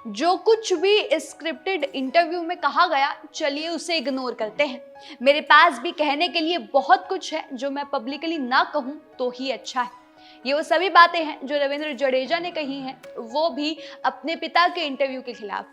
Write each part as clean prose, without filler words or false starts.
जो कुछ भी स्क्रिप्टेड इंटरव्यू में कहा गया, चलिए उसे इग्नोर करते हैं। मेरे पास भी कहने के लिए बहुत कुछ है जो मैं पब्लिकली ना कहूं तो ही अच्छा है। ये वो सभी बातें हैं जो रविंद्र जडेजा ने कही हैं, वो भी अपने पिता के इंटरव्यू के खिलाफ।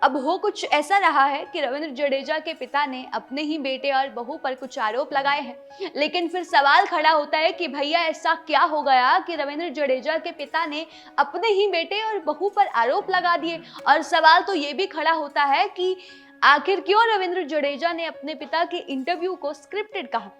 अब हो कुछ ऐसा रहा है कि रविंद्र जडेजा के पिता ने अपने ही बेटे और बहू पर कुछ आरोप लगाए हैं, लेकिन फिर सवाल खड़ा होता है कि भैया ऐसा क्या हो गया कि रविंद्र जडेजा के पिता ने अपने ही बेटे और बहू पर आरोप लगा दिए। और सवाल तो ये भी खड़ा होता है कि आखिर क्यों रविंद्र जडेजा ने अपने पिता के इंटरव्यू को स्क्रिप्टेड कहा,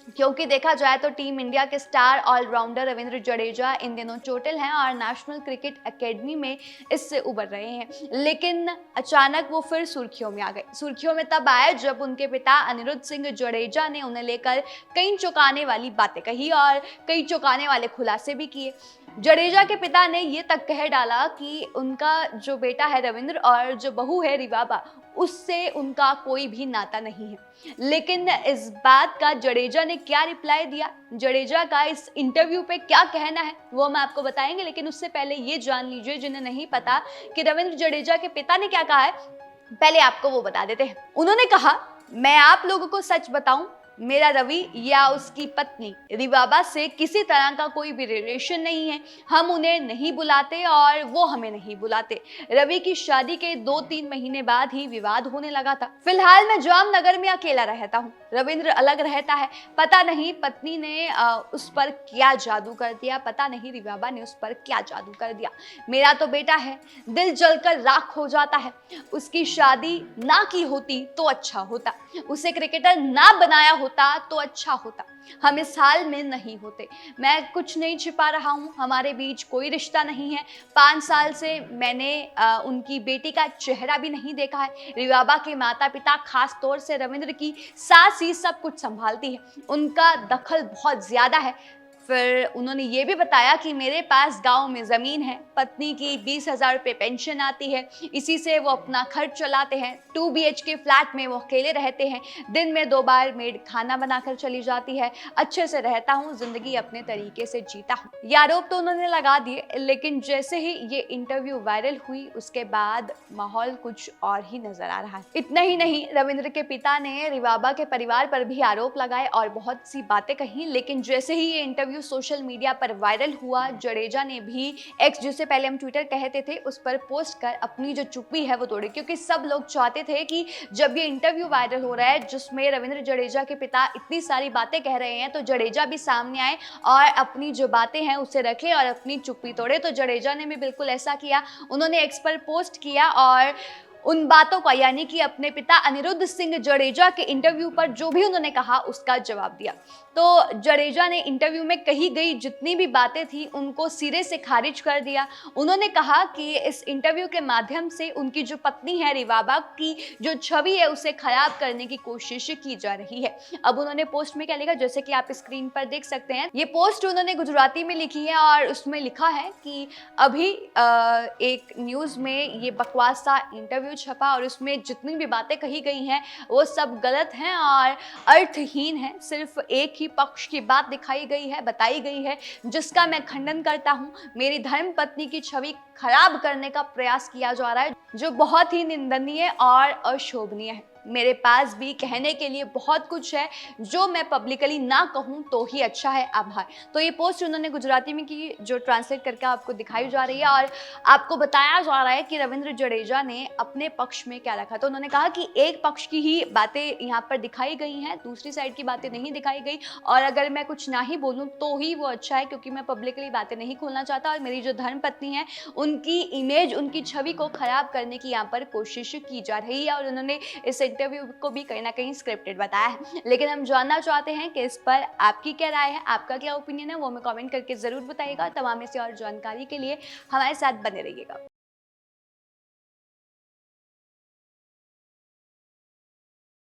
क्योंकि देखा जाए तो टीम इंडिया के स्टार ऑलराउंडर रविंद्र जडेजा इन दिनों चोटिल हैं और नेशनल क्रिकेट एकेडमी में इससे उबर रहे हैं। लेकिन अचानक वो फिर सुर्खियों में आ गए। सुर्खियों में तब आए जब उनके पिता अनिरुद्ध सिंह जडेजा ने उन्हें लेकर कई चौंकाने वाली बातें कही और कई चौंकाने वाले खुलासे भी किए। जडेजा के पिता ने ये तक कह डाला कि उनका जो बेटा है रविंद्र और जो बहू है रिवाबा, उससे उनका कोई भी नाता नहीं है। लेकिन इस बात का जडेजा ने क्या रिप्लाई दिया, जडेजा का इस इंटरव्यू पे क्या कहना है, वो हम आपको बताएंगे। लेकिन उससे पहले ये जान लीजिए, जिन्हें नहीं पता कि रविंद्र जडेजा के पिता ने क्या कहा है, पहले आपको वो बता देते हैं। उन्होंने कहा, मैं आप लोगों को सच बताऊं, मेरा रवि या उसकी पत्नी रिवाबा से किसी तरह का कोई भी रिलेशन नहीं है। हम उन्हें नहीं बुलाते और वो हमें नहीं बुलाते। रवि की शादी के 2-3 महीने बाद ही विवाद होने लगा था। फिलहाल मैं जामनगर में अकेला रहता हूँ, रविंद्र अलग रहता है। पता नहीं पत्नी ने उस पर क्या जादू कर दिया, पता नहीं रिवाबा ने उस पर क्या जादू कर दिया। मेरा तो बेटा है, दिल जलकर राख हो जाता है। उसकी शादी ना की होती तो अच्छा होता, उसे क्रिकेटर ना बनाया होता तो अच्छा होता। हम इस हाल में नहीं होते। मैं कुछ नहीं छिपा रहा हूँ, हमारे बीच कोई रिश्ता नहीं है। 5 साल से मैंने उनकी बेटी का चेहरा भी नहीं देखा है। रिवाबा के माता पिता, खास तौर से रविंद्र की सास ही सब कुछ संभालती है, उनका दखल बहुत ज्यादा है। फिर उन्होंने ये भी बताया कि मेरे पास गांव में ज़मीन है, पत्नी की 20,000 रुपये पेंशन आती है, इसी से वो अपना खर्च चलाते हैं। 2 BHK फ्लैट में वो अकेले रहते हैं, दिन में 2 बार मेड खाना बनाकर चली जाती है। अच्छे से रहता हूँ, जिंदगी अपने तरीके से जीता हूँ। ये आरोप तो उन्होंने लगा दिए, लेकिन जैसे ही ये इंटरव्यू वायरल हुई उसके बाद माहौल कुछ और ही नजर आ रहा है। इतना ही नहीं, रविंद्र के पिता ने रिवाबा के परिवार पर भी आरोप लगाए और बहुत सी बातें कही। लेकिन जैसे ही ये इंटरव्यू सोशल मीडिया पर वायरल हुआ, जडेजा ने भी एक्स, जिसे पहले हम ट्विटर कहते थे, उस पर पोस्ट कर अपनी जो चुप्पी है वो तोड़ी। क्योंकि सब लोग चाहते थे कि जब ये इंटरव्यू वायरल हो रहा है जिसमें रविंद्र जडेजा के पिता इतनी सारी बातें कह रहे हैं, तो जडेजा भी सामने आए और अपनी जो बातें हैं उसे रखे और अपनी चुप्पी तोड़े। तो जडेजा ने भी बिल्कुल ऐसा किया। उन्होंने एक्स पर पोस्ट किया और उन बातों का, यानी कि अपने पिता अनिरुद्ध सिंह जडेजा के इंटरव्यू पर जो भी उन्होंने कहा उसका जवाब दिया। तो जडेजा ने इंटरव्यू में कही गई जितनी भी बातें थी उनको सिरे से खारिज कर दिया। उन्होंने कहा कि इस इंटरव्यू के माध्यम से उनकी जो पत्नी है रिवाबा की जो छवि है उसे खराब करने की कोशिश की जा रही है। अब उन्होंने पोस्ट में क्या लिखा, जैसे कि आप स्क्रीन पर देख सकते हैं। ये पोस्ट उन्होंने गुजराती में लिखी है और उसमें लिखा है कि अभी एक न्यूज में ये बकवास सा इंटरव्यू छपा और उसमें जितनी भी बातें कही गई हैं वो सब गलत हैं और अर्थहीन है। सिर्फ एक ही पक्ष की बात दिखाई गई है, बताई गई है, जिसका मैं खंडन करता हूं। मेरी धर्म पत्नी की छवि खराब करने का प्रयास किया जा रहा है, जो बहुत ही निंदनीय और अशोभनीय है। मेरे पास भी कहने के लिए बहुत कुछ है जो मैं पब्लिकली ना कहूं तो ही अच्छा है। आभार। तो ये पोस्ट उन्होंने गुजराती में की, जो ट्रांसलेट करके आपको दिखाई जा रही है और आपको बताया जा रहा है कि रविंद्र जडेजा ने अपने पक्ष में क्या रखा। तो उन्होंने कहा कि एक पक्ष की ही बातें यहाँ पर दिखाई गई हैं, दूसरी साइड की बातें नहीं दिखाई गई, और अगर मैं कुछ ना ही बोलूँ तो ही वो अच्छा है, क्योंकि मैं पब्लिकली बातें नहीं खोलना चाहता और मेरी जो धर्म पत्नी है उनकी इमेज, उनकी छवि को खराब करने की यहाँ पर कोशिश की जा रही है। और उन्होंने इस इंटरव्यू को भी कहीं ना कहीं स्क्रिप्टेड बताया है। लेकिन हम जानना चाहते हैं कि इस पर आपकी क्या राय है, आपका क्या ओपिनियन है, वो हमें कमेंट करके जरूर बताइएगा। तमाम ऐसी और जानकारी के लिए हमारे साथ बने रहिएगा।